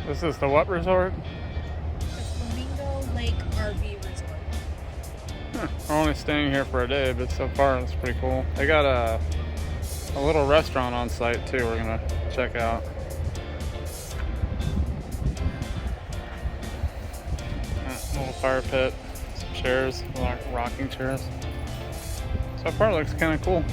This is the what resort? The Flamingo Lake RV Resort. We're only staying here for a day, but so far it's pretty cool. They got a little restaurant on site too we're gonna check out. Little fire pit, some chairs, rocking chairs. So far it looks kind of cool.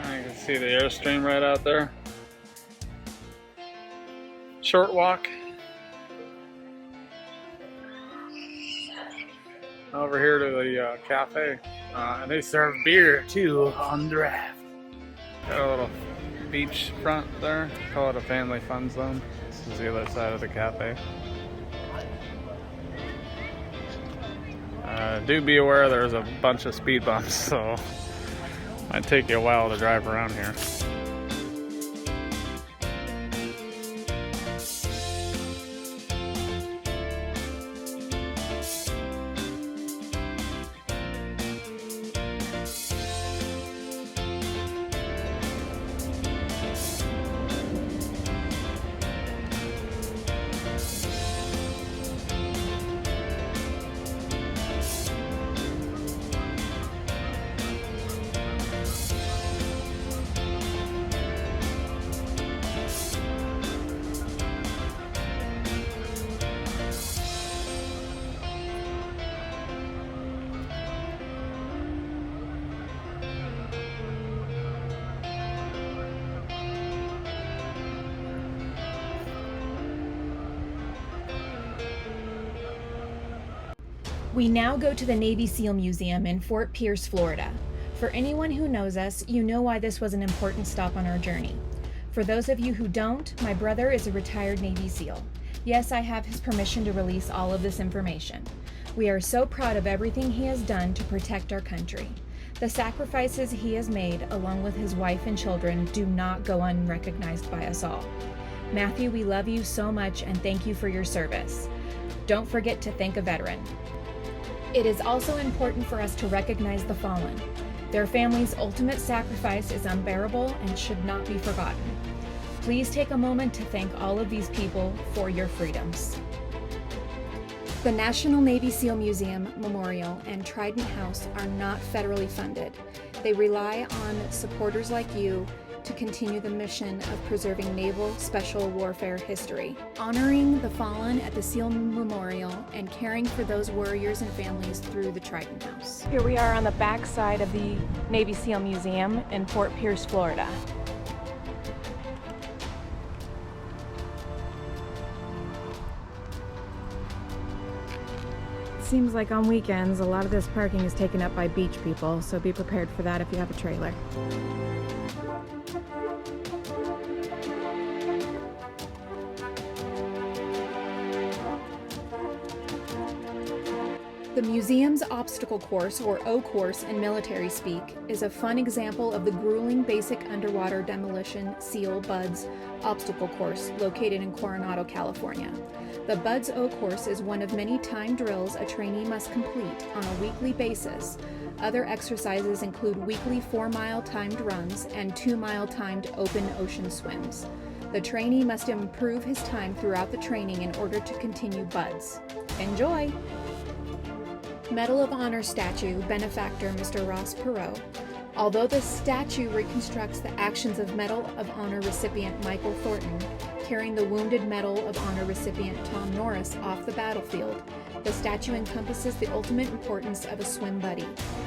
You can see the Airstream right out there. Short walk. Over here to the cafe. And they serve beer too on draft. Got a little beach front there. Call it a family fun zone. This is the other side of the cafe. Do be aware there's a bunch of speed bumps, so might take you a while to drive around here. We now go to the Navy SEAL Museum in Fort Pierce, Florida. For anyone who knows us, you know why this was an important stop on our journey. For those of you who don't, my brother is a retired Navy SEAL. Yes, I have his permission to release all of this information. We are so proud of everything he has done to protect our country. The sacrifices he has made, along with his wife and children, do not go unrecognized by us all. Matthew, we love you so much and thank you for your service. Don't forget to thank a veteran. It is also important for us to recognize the fallen. Their family's ultimate sacrifice is unbearable and should not be forgotten. Please take a moment to thank all of these people for your freedoms. The National Navy SEAL Museum, Memorial, and Trident House are not federally funded. They rely on supporters like you to continue the mission of preserving naval special warfare history, honoring the fallen at the SEAL Memorial, and caring for those warriors and families through the Trident House. Here we are on the back side of the Navy SEAL Museum in Fort Pierce, Florida. Seems like on weekends a lot of this parking is taken up by beach people, so be prepared for that if you have a trailer. The museum's obstacle course, or O course in military speak, is a fun example of the grueling basic underwater demolition SEAL BUDS obstacle course located in Coronado, California. The BUDS O course is one of many timed drills a trainee must complete on a weekly basis. Other exercises include weekly 4-mile timed runs and 2-mile timed open ocean swims. The trainee must improve his time throughout the training in order to continue BUDS. Enjoy! Medal of Honor statue, benefactor Mr. Ross Perot. Although the statue reconstructs the actions of Medal of Honor recipient Michael Thornton carrying the wounded Medal of Honor recipient Tom Norris off the battlefield, the statue encompasses the ultimate importance of a swim buddy,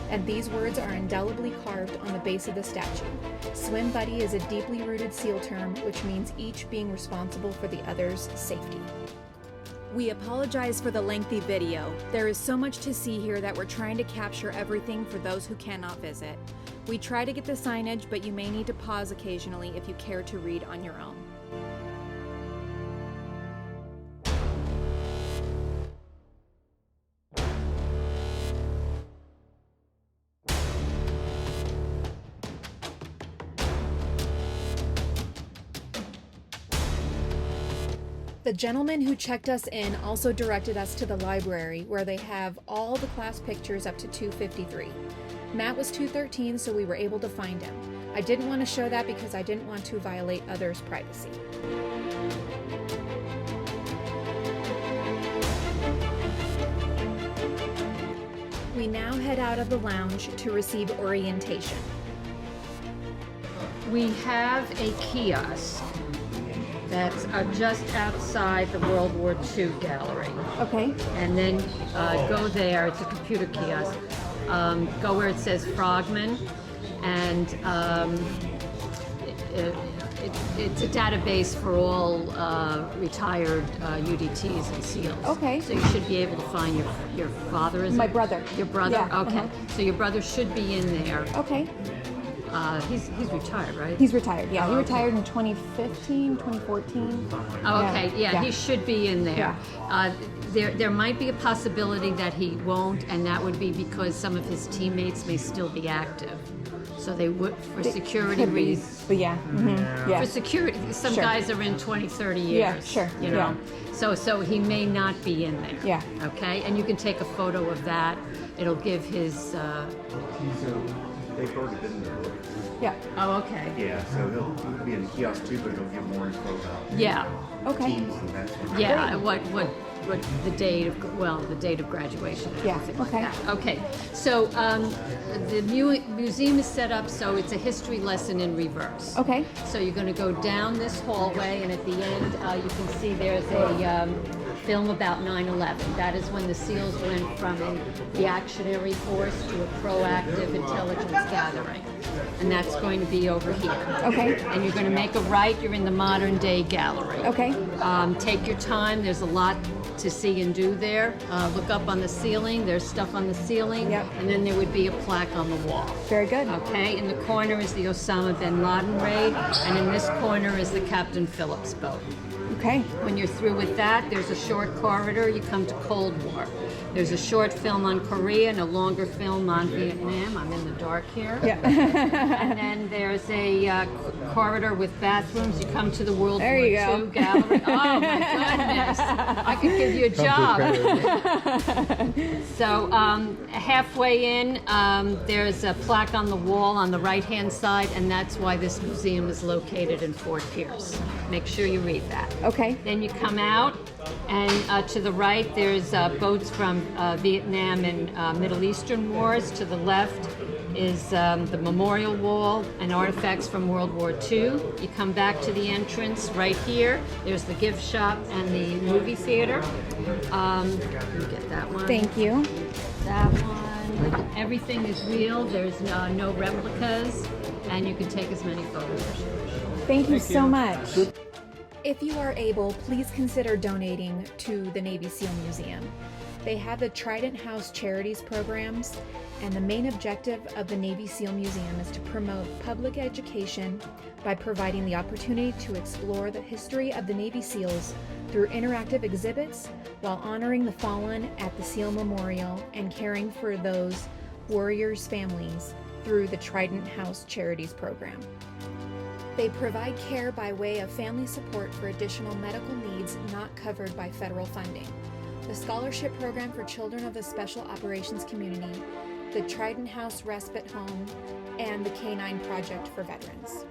and these words are indelibly carved on the base of the statue. Swim buddy is a deeply rooted SEAL term, which means each being responsible for the other's safety. We apologize for the lengthy video. There is so much to see here that we're trying to capture everything for those who cannot visit. We try to get the signage, but you may need to pause occasionally if you care to read on your own. The gentleman who checked us in also directed us to the library, where they have all the class pictures up to 253. Matt was 213, so we were able to find him. I didn't want to show that because I didn't want to violate others' privacy. We now head out of the lounge to receive orientation. We have a kiosk that's just outside the World War II gallery. Okay. And then go there, it's a computer kiosk. Go where it says Frogman, and it's a database for all retired UDTs and SEALs. Okay. So you should be able to find your father, is My it? brother. Your brother? Yeah, Okay. uh-huh. So your brother should be in there. Okay. He's retired, right? He's retired, yeah. Oh, He okay. retired in 2015, 2014. Oh, okay. Yeah, he should be in there. Yeah. There might be a possibility that he won't, and that would be because some of his teammates may still be active. So they would, for security Could be, reasons. but yeah. Mm-hmm. Yeah. For security, some Sure. guys are in 20, 30 years. Yeah, sure. You know, Yeah. so he may not be in there. Yeah. Okay, and you can take a photo of that. It'll give his. They've already been there. Yeah. Oh, okay. Yeah, so he'll be in the kiosk too, but he'll give more info about Yeah. Okay. teams and that sort of Yeah. What the date of the date of graduation. and Yeah, everything like okay. that. Okay. So the museum is set up so it's a history lesson in reverse. Okay. So you're going to go down this hallway, and at the end you can see there's a film about 9/11. That is when the SEALs went from a reactionary force to a proactive intelligence gathering. And that's going to be over here. Okay. And you're going to make a right. You're in the modern day gallery. Okay. Take your time. There's a lot to see and do there. Look up on the ceiling. There's stuff on the ceiling. Yep. And then there would be a plaque on the wall. Very good. Okay, in the corner is the Osama bin Laden raid, and in this corner is the Captain Phillips boat. Okay. When you're through with that, there's a short corridor, you come to Cold War. There's a short film on Korea and a longer film on Vietnam. I'm in the dark here. Yeah. And then there's a corridor with bathrooms. You come to the World There War you II go. gallery. Oh my goodness! I could give you a job. So halfway in, there's a plaque on the wall on the right-hand side, and that's why this museum is located in Fort Pierce. Make sure you read that. Okay. Then you come out, and to the right there's boats from Vietnam and Middle Eastern wars. To the left is the memorial wall and artifacts from World War II. You come back to the entrance right here. There's the gift shop and the movie theater. Let me get that one. Thank you. That one. Everything is real. There's no replicas, and you can take as many photos as you wish. Thank you so much. If you are able, please consider donating to the Navy SEAL Museum. They have the Trident House Charities programs, and the main objective of the Navy SEAL Museum is to promote public education by providing the opportunity to explore the history of the Navy SEALs through interactive exhibits while honoring the fallen at the SEAL Memorial and caring for those warriors' families through the Trident House Charities program. They provide care by way of family support for additional medical needs not covered by federal funding, the scholarship program for children of the Special Operations Community, the Trident House Respite Home, and the K-9 Project for Veterans.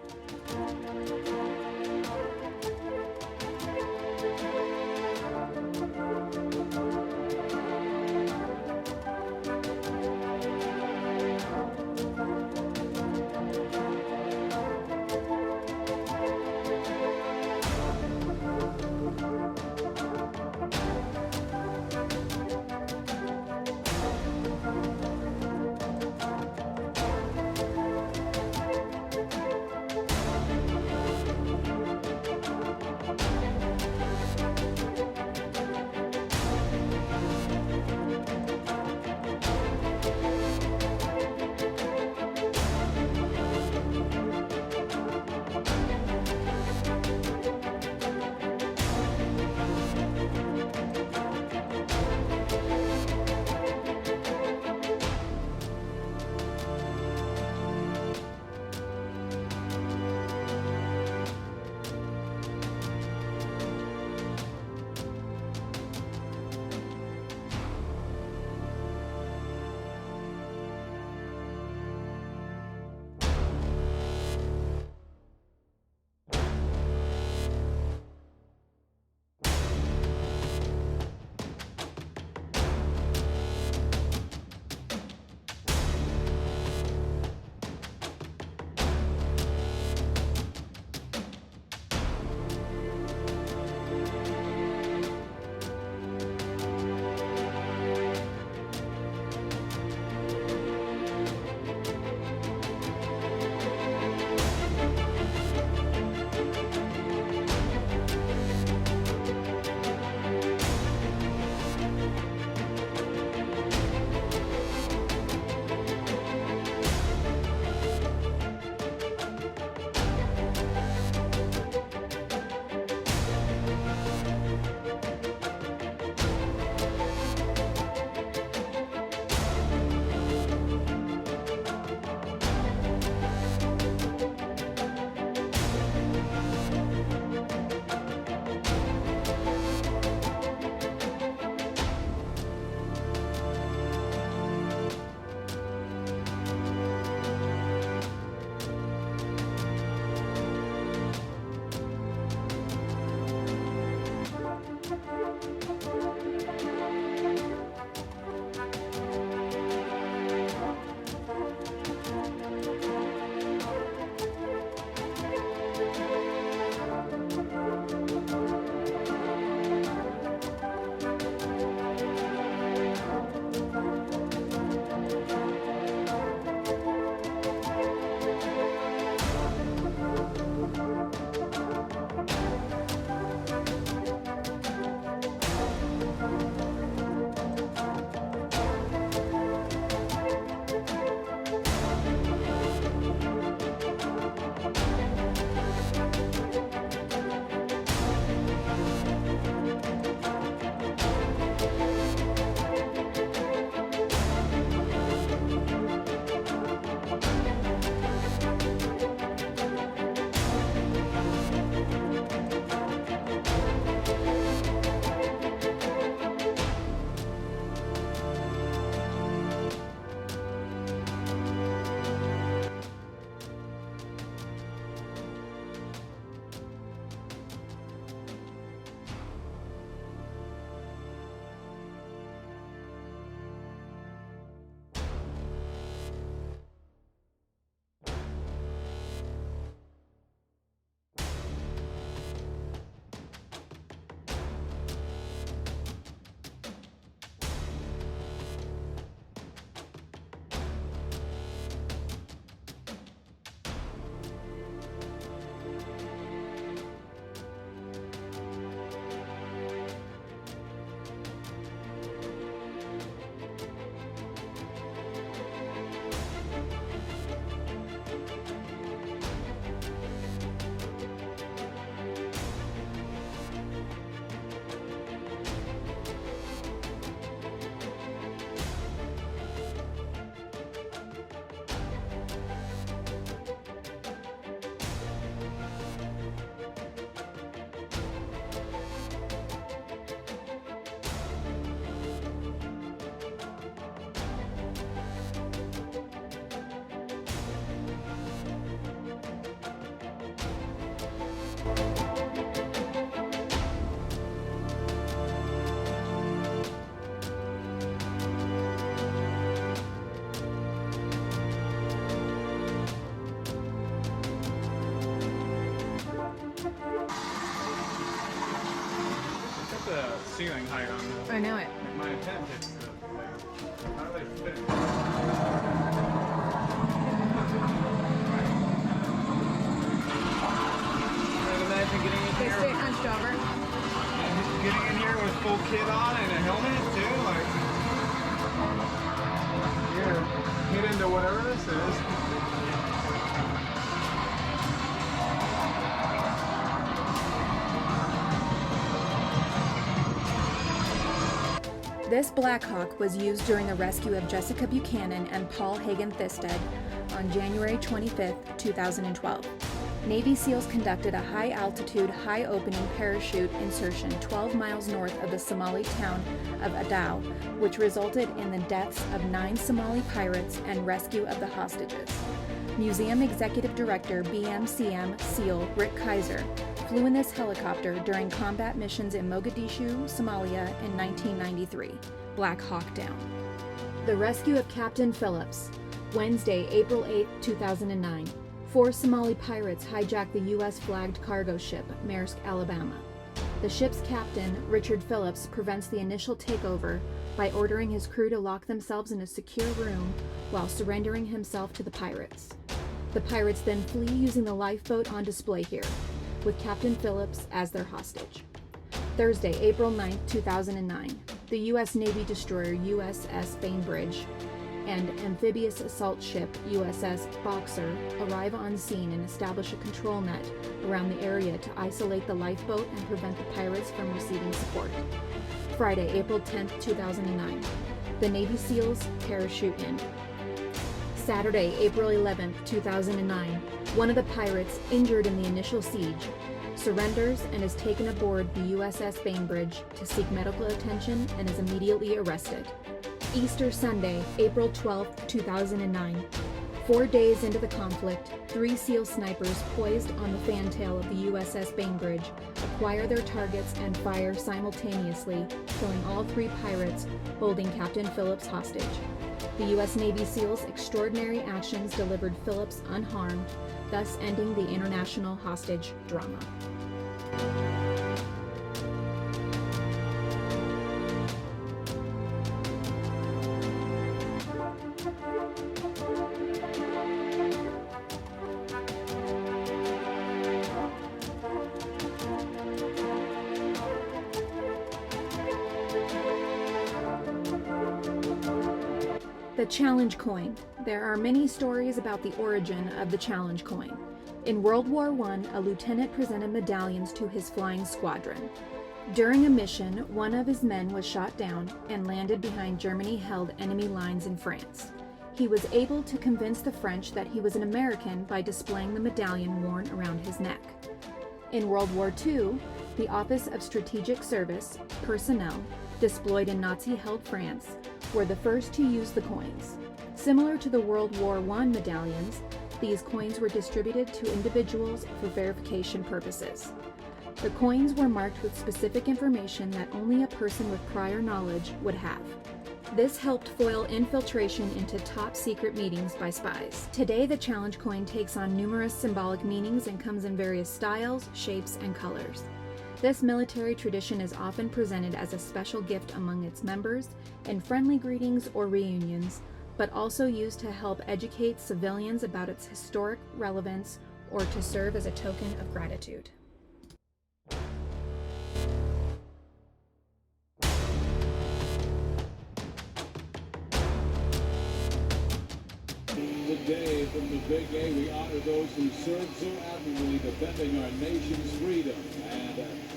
the ceiling height on this? I know it. My head hits the thing. How do they fit? Imagine getting in They here. stay hunched over. Getting in here with full kit on and a helmet too, like yeah, get into whatever this is. This Black Hawk was used during the rescue of Jessica Buchanan and Paul Hagen Thisted on January 25, 2012. Navy SEALs conducted a high-altitude, high-opening parachute insertion 12 miles north of the Somali town of Adao, which resulted in the deaths of 9 Somali pirates and rescue of the hostages. Museum Executive Director BMCM SEAL Rick Kaiser flew in this helicopter during combat missions in Mogadishu, Somalia in 1993. Black Hawk Down. The rescue of Captain Phillips. Wednesday, April 8, 2009. 4 Somali pirates hijacked the U.S.-flagged cargo ship, Maersk, Alabama. The ship's captain, Richard Phillips, prevents the initial takeover by ordering his crew to lock themselves in a secure room while surrendering himself to the pirates. The pirates then flee using the lifeboat on display here, with Captain Phillips as their hostage. Thursday, April 9, 2009. The U.S. Navy destroyer USS Bainbridge and amphibious assault ship USS Boxer arrive on scene and establish a control net around the area to isolate the lifeboat and prevent the pirates from receiving support. Friday, April 10, 2009. The Navy SEALs parachute in. Saturday, April 11, 2009. One of the pirates, injured in the initial siege, surrenders and is taken aboard the USS Bainbridge to seek medical attention and is immediately arrested. Easter Sunday, April 12, 2009. 4 days into the conflict, 3 SEAL snipers poised on the fantail of the USS Bainbridge acquire their targets and fire simultaneously, killing all 3 pirates, holding Captain Phillips hostage. The U.S. Navy SEALs' extraordinary actions delivered Phillips unharmed, thus ending the international hostage drama. The Challenge Coin. There are many stories about the origin of the Challenge Coin. In World War I, a lieutenant presented medallions to his flying squadron. During a mission, one of his men was shot down and landed behind Germany-held enemy lines in France. He was able to convince the French that he was an American by displaying the medallion worn around his neck. In World War II, the Office of Strategic Service personnel, deployed in Nazi-held France, were the first to use the coins. Similar to the World War I medallions, these coins were distributed to individuals for verification purposes. The coins were marked with specific information that only a person with prior knowledge would have. This helped foil infiltration into top-secret meetings by spies. Today, the Challenge Coin takes on numerous symbolic meanings and comes in various styles, shapes, and colors. This military tradition is often presented as a special gift among its members in friendly greetings or reunions, but also used to help educate civilians about its historic relevance or to serve as a token of gratitude. Today, from the Big A, we honor those who served so admirably defending our nation's freedom. And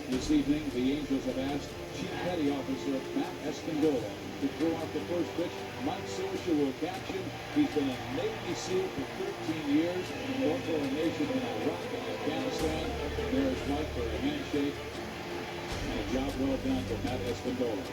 this evening, the Angels have asked Chief Petty Officer Matt Escondola to throw out the first pitch. Mike Scioscia will catch him. He's been a Navy SEAL for 13 years, fought for our nation in Iraq and Afghanistan. There's Mike for a handshake. And a job well done for Matt Escondola.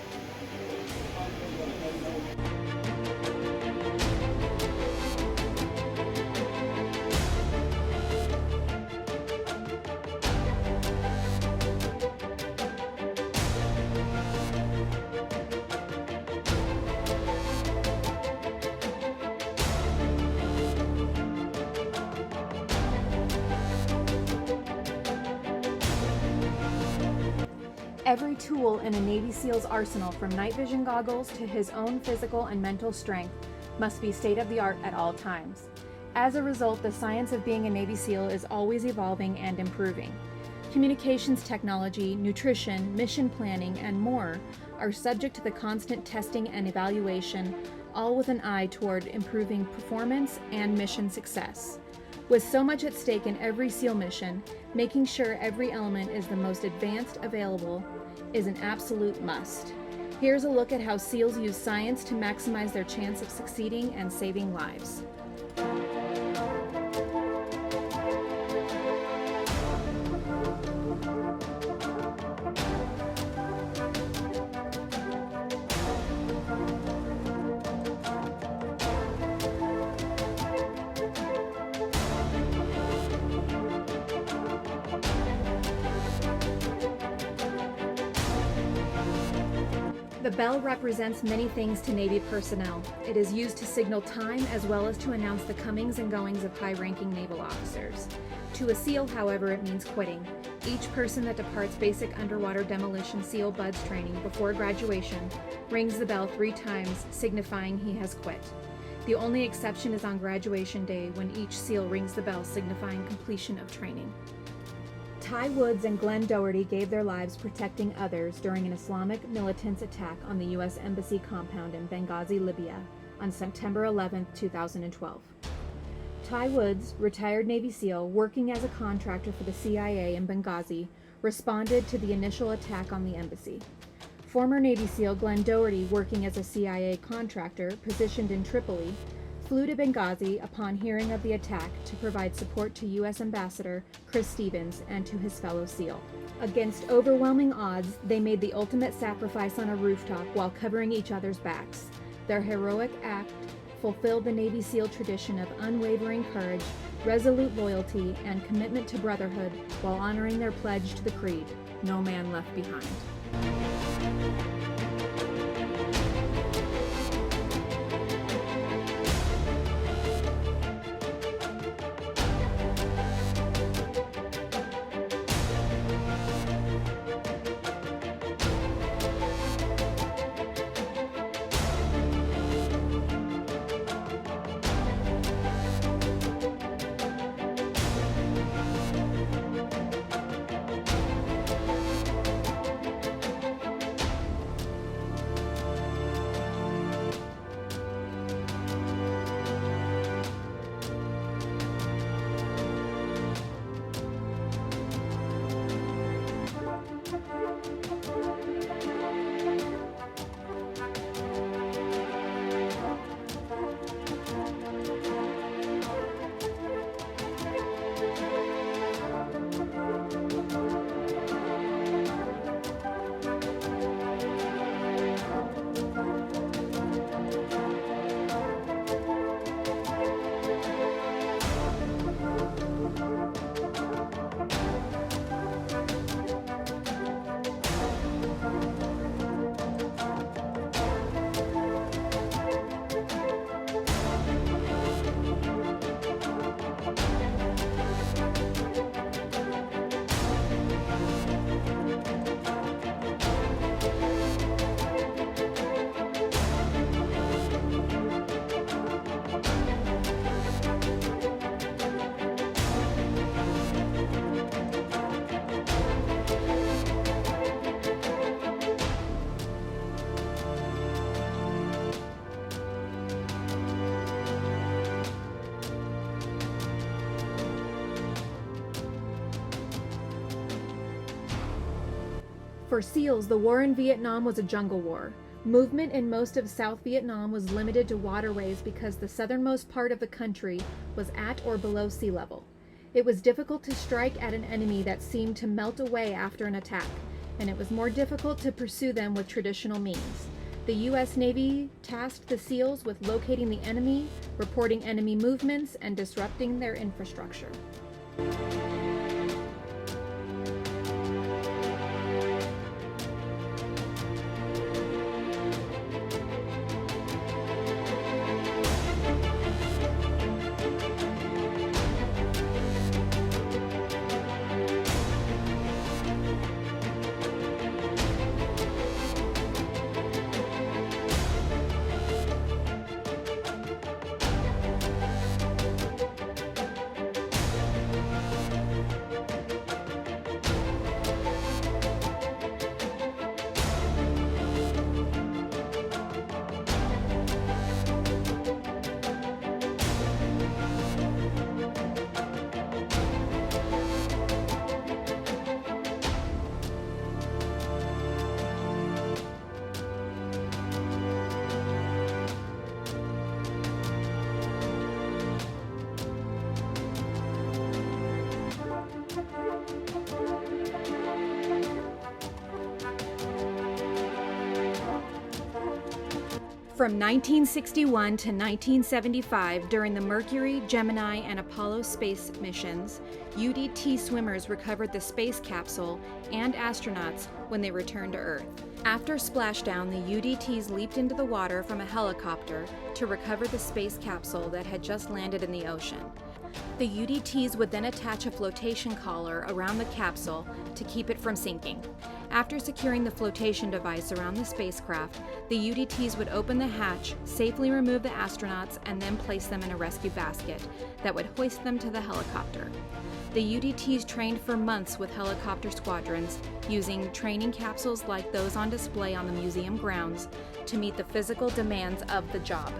Every tool in a Navy SEAL's arsenal, from night vision goggles to his own physical and mental strength, must be state of the art at all times. As a result, the science of being a Navy SEAL is always evolving and improving. Communications technology, nutrition, mission planning, and more are subject to the constant testing and evaluation, all with an eye toward improving performance and mission success. With so much at stake in every SEAL mission, making sure every element is the most advanced available is an absolute must. Here's a look at how SEALs use science to maximize their chance of succeeding and saving lives. The bell represents many things to Navy personnel. It is used to signal time as well as to announce the comings and goings of high-ranking naval officers. To a SEAL, however, it means quitting. Each person that departs basic underwater demolition SEAL BUDS training before graduation rings the bell 3 times, signifying he has quit. The only exception is on graduation day, when each SEAL rings the bell signifying completion of training. Ty Woods and Glenn Doherty gave their lives protecting others during an Islamic militants' attack on the U.S. Embassy compound in Benghazi, Libya, on September 11, 2012. Ty Woods, retired Navy SEAL working as a contractor for the CIA in Benghazi, responded to the initial attack on the embassy. Former Navy SEAL Glenn Doherty, working as a CIA contractor positioned in Tripoli, flew to Benghazi upon hearing of the attack to provide support to U.S. Ambassador Chris Stevens and to his fellow SEAL. Against overwhelming odds, they made the ultimate sacrifice on a rooftop while covering each other's backs. Their heroic act fulfilled the Navy SEAL tradition of unwavering courage, resolute loyalty, and commitment to brotherhood while honoring their pledge to the creed, "No man left behind." For SEALs, the war in Vietnam was a jungle war. Movement in most of South Vietnam was limited to waterways because the southernmost part of the country was at or below sea level. It was difficult to strike at an enemy that seemed to melt away after an attack, and it was more difficult to pursue them with traditional means. The U.S. Navy tasked the SEALs with locating the enemy, reporting enemy movements, and disrupting their infrastructure. From 1961 to 1975, during the Mercury, Gemini, and Apollo space missions, UDT swimmers recovered the space capsule and astronauts when they returned to Earth. After splashdown, the UDTs leaped into the water from a helicopter to recover the space capsule that had just landed in the ocean. The UDTs would then attach a flotation collar around the capsule to keep it from sinking. After securing the flotation device around the spacecraft, the UDTs would open the hatch, safely remove the astronauts, and then place them in a rescue basket that would hoist them to the helicopter. The UDTs trained for months with helicopter squadrons, using training capsules like those on display on the museum grounds to meet the physical demands of the job.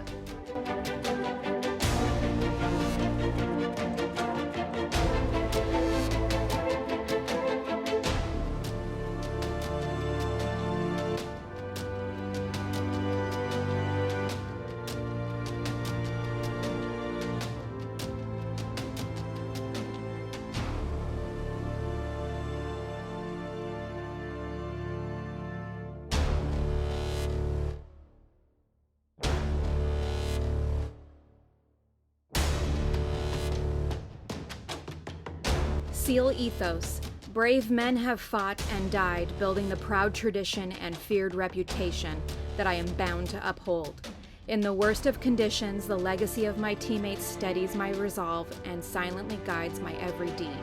SEAL ethos. Brave men have fought and died building the proud tradition and feared reputation that I am bound to uphold. In the worst of conditions, the legacy of my teammates steadies my resolve and silently guides my every deed.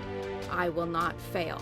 I will not fail.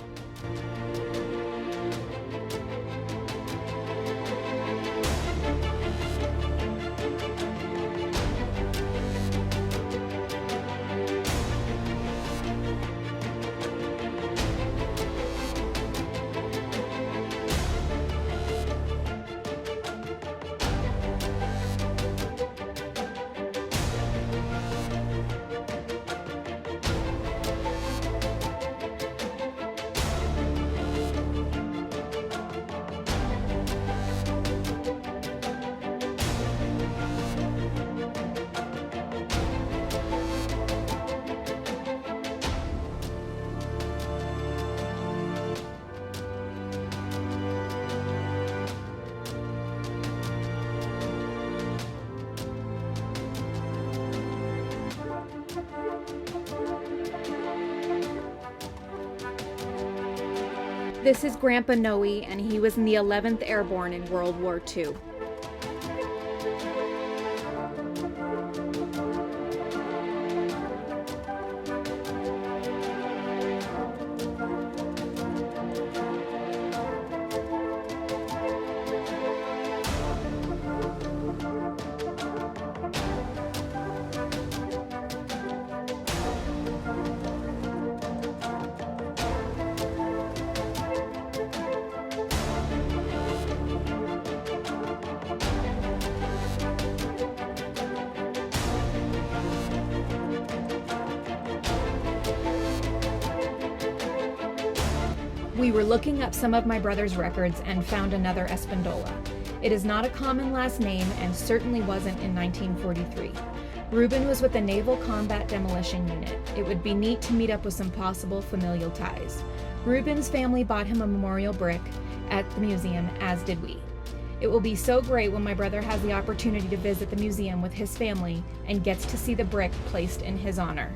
This is Grandpa Noe, and he was in the 11th Airborne in World War II. We were looking up some of my brother's records and found another Espindola. It is not a common last name and certainly wasn't in 1943. Reuben was with the Naval Combat Demolition Unit. It would be neat to meet up with some possible familial ties. Reuben's family bought him a memorial brick at the museum, as did we. It will be so great when my brother has the opportunity to visit the museum with his family and gets to see the brick placed in his honor.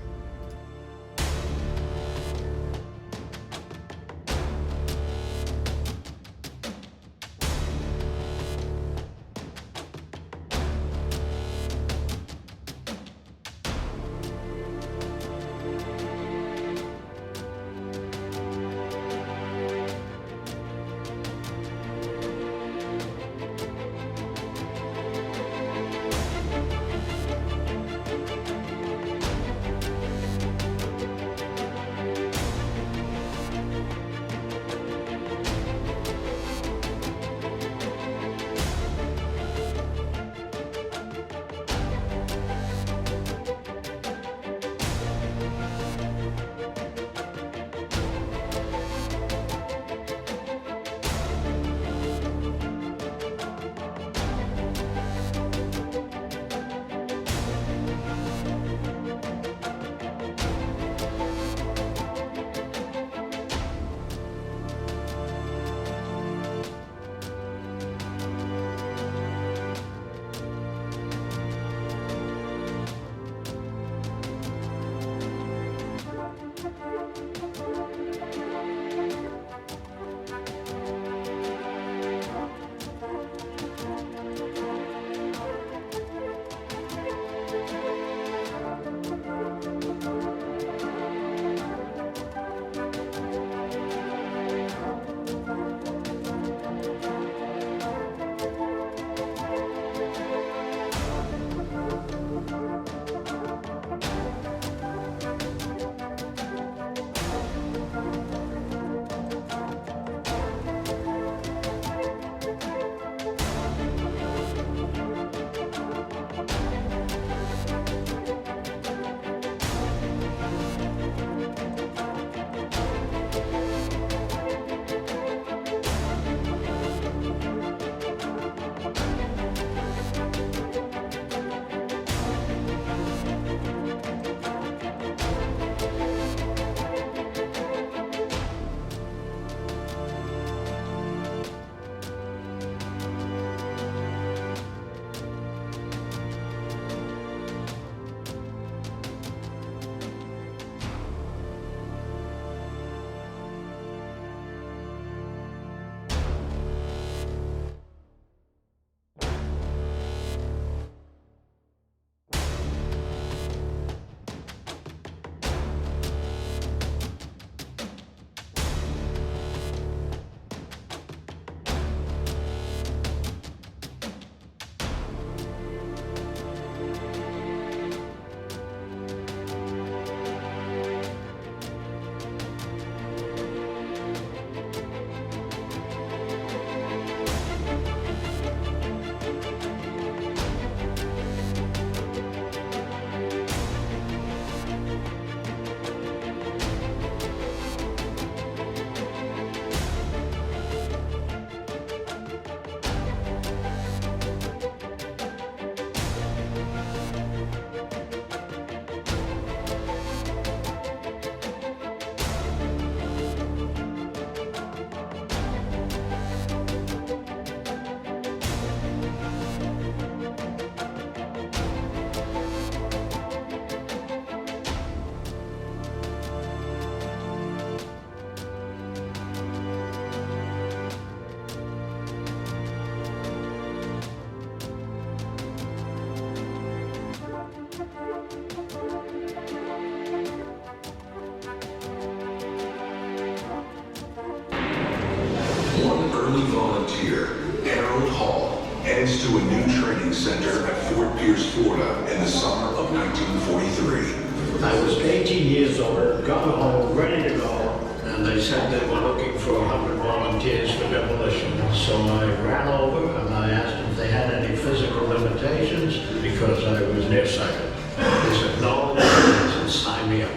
early volunteer, Harold Hall, heads to a new training center at Fort Pierce, Florida in the summer of 1943. I was 18 years old, got home, ready to go, and they said they were looking for 100 volunteers for demolition. So I ran over and I asked if they had any physical limitations because I was nearsighted. They said, no, they said, sign me up.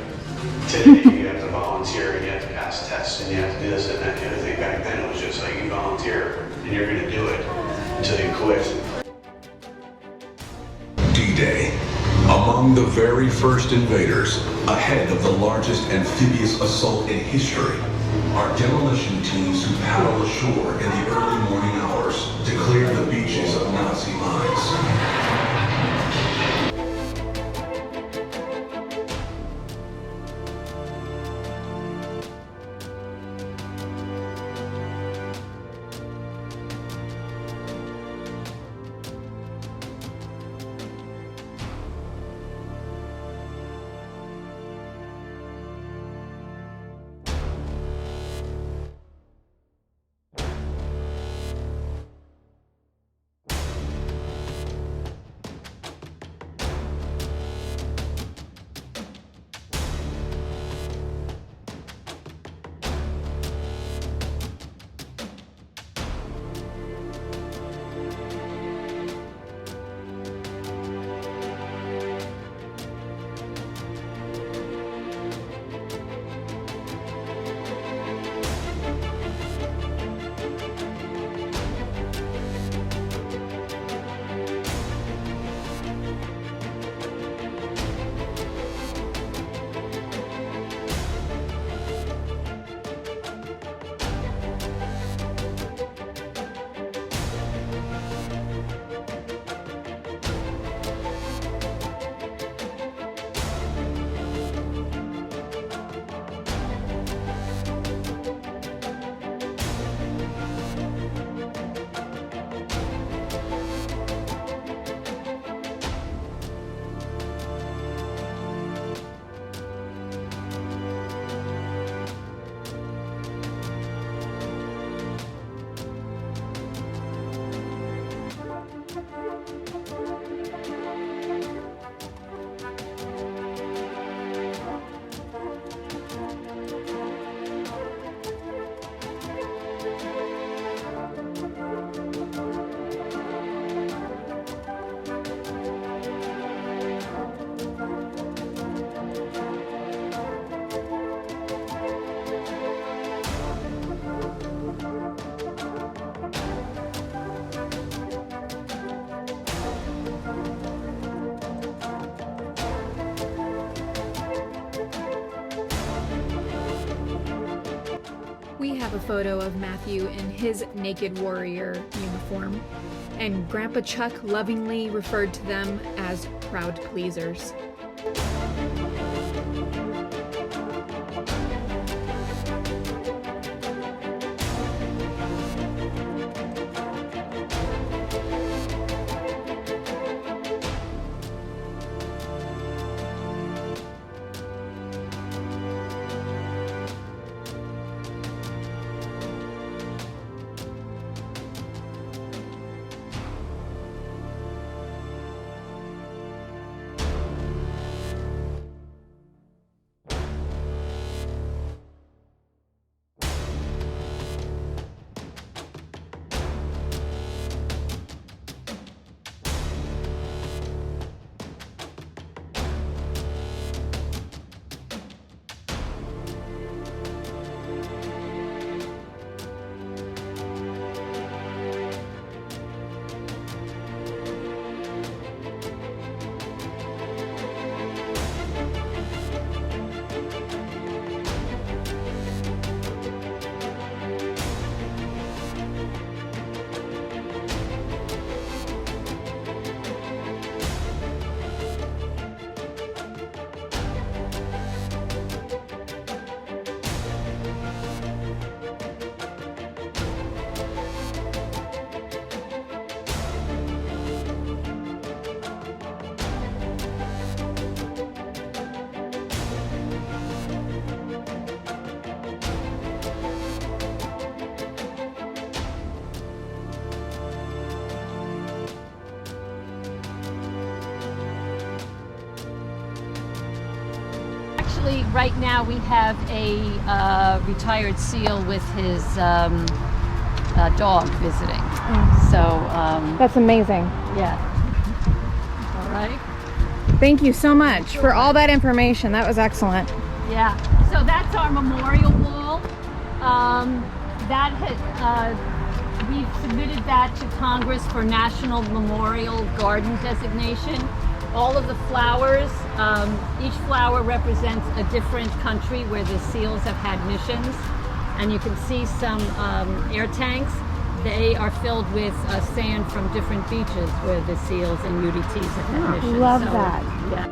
Today you have to volunteer and you have to pass tests and you have to do this and that. The other thing back then it was just like you volunteer and you're going to do it until you quit. D-Day. Among the very first invaders, ahead of the largest amphibious assault in history, are demolition teams who paddle ashore in the early morning hours to clear the beaches of Nazi mines. We have a photo of Matthew in his naked warrior uniform, and Grandpa Chuck lovingly referred to them as crowd pleasers. actually, right now we have a retired SEAL with his dog visiting. So That's amazing. yeah. All right. Thank you so much for all that information. That was excellent. Yeah. So that's our memorial wall. We've submitted that to Congress for National Memorial Garden designation. All of the flowers, each flower represents a different country where the SEALs have had missions. And you can see some air tanks. They are filled with sand from different beaches where the SEALs and UDTs have had missions. Love So, that. Yeah.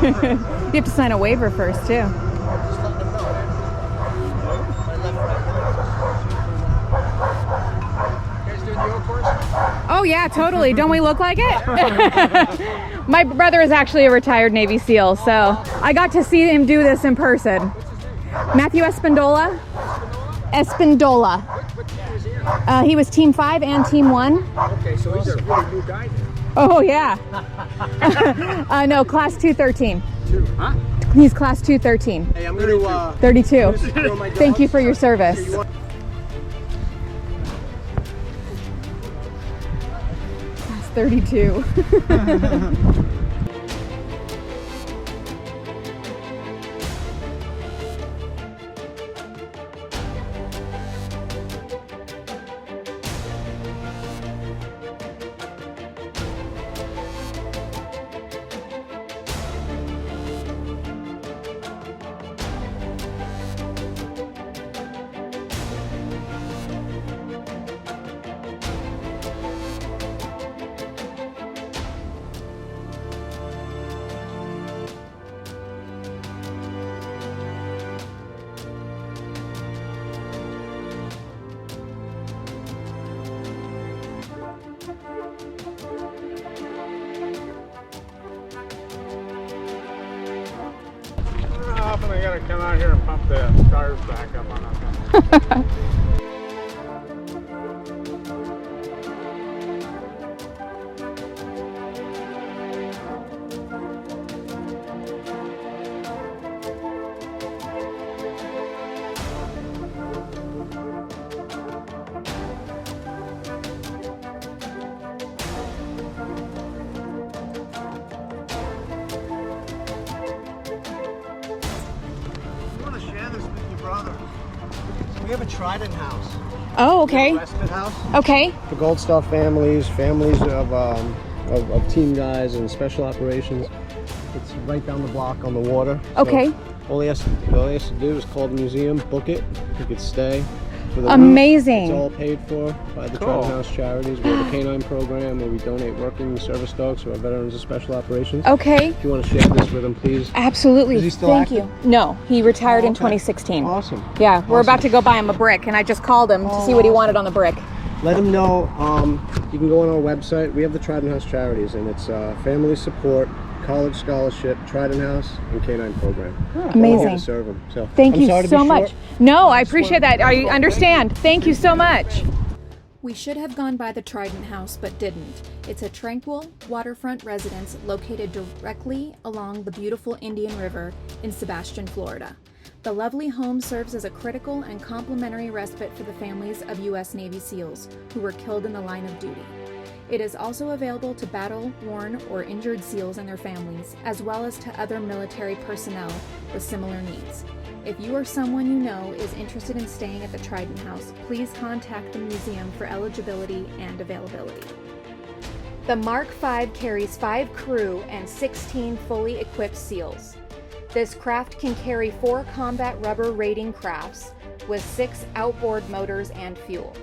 You have to sign a waiver first, too. Oh yeah, totally. Don't we look like it? My brother is actually a retired Navy SEAL, so I got to see him do this in person. Matthew Espindola. Espindola. He was Team 5 and Team 1. Okay, so he's a really new guy then. Oh yeah. No, class 213. Huh? He's class 213. Hey, I'm gonna 32. Thank you for your service. Class 32. Definitely gotta come out here and pump the cars back up on us. We have a Trident house. Oh, okay. Respite house. Okay. For Gold Star families of team guys and special operations. It's right down the block on the water. Okay. So all he has to do is call the museum, book it. He could stay. For the Amazing. week. It's all paid for by the Trident House charities. We have a canine program where we donate working service dogs to our veterans of special operations. Okay. If you want to share this with him, please. Absolutely. Is he still Thank active? you. No, he retired in Okay. 2016. Awesome. Yeah, we're Awesome. about to go buy him a brick, and I just called him to see what he wanted on the brick. Let him know. You can go on our website. We have the Trident House charities, and it's family support, college scholarship, Trident House, and canine program. We're here Amazing. to serve him. So Thank I'm you sorry to so be much. short. No, I appreciate that. I understand. Thank you so much. We should have gone by the Trident House, but didn't. It's a tranquil waterfront residence located directly along the beautiful Indian River in Sebastian, Florida. The lovely home serves as a critical and complimentary respite for the families of U.S. Navy SEALs who were killed in the line of duty. It is also available to battle-worn or injured SEALs and their families, as well as to other military personnel with similar needs. If you or someone you know is interested in staying at the Trident House, please contact the museum for eligibility and availability. The Mark V carries 5 crew and 16 fully equipped SEALs. This craft can carry 4 combat rubber raiding crafts with 6 outboard motors and fuel.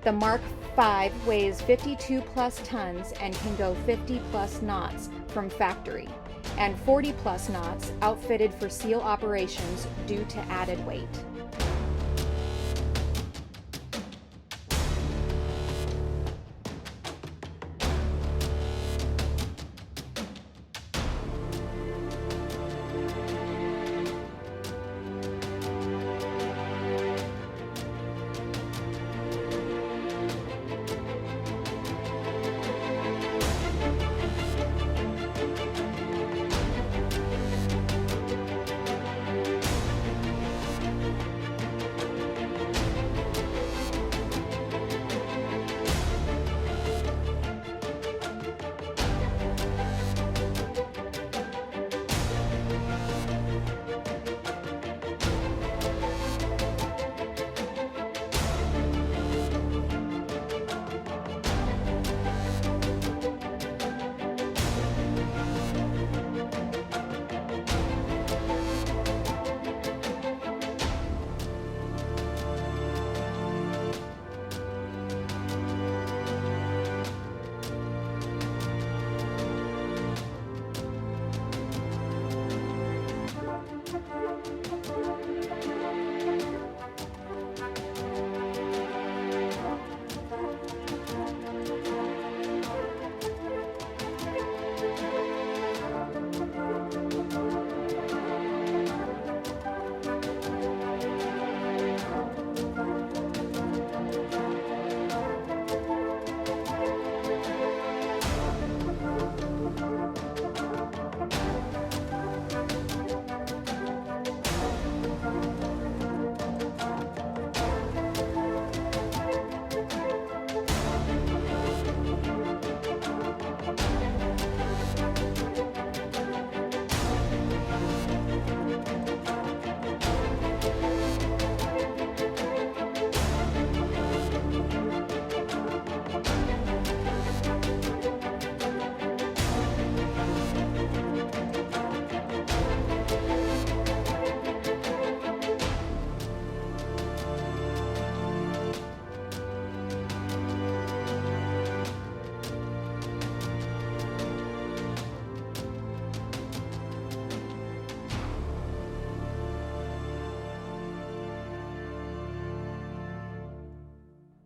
The Mark V weighs 52 plus tons and can go 50 plus knots from factory, and 40 plus knots outfitted for SEAL operations due to added weight.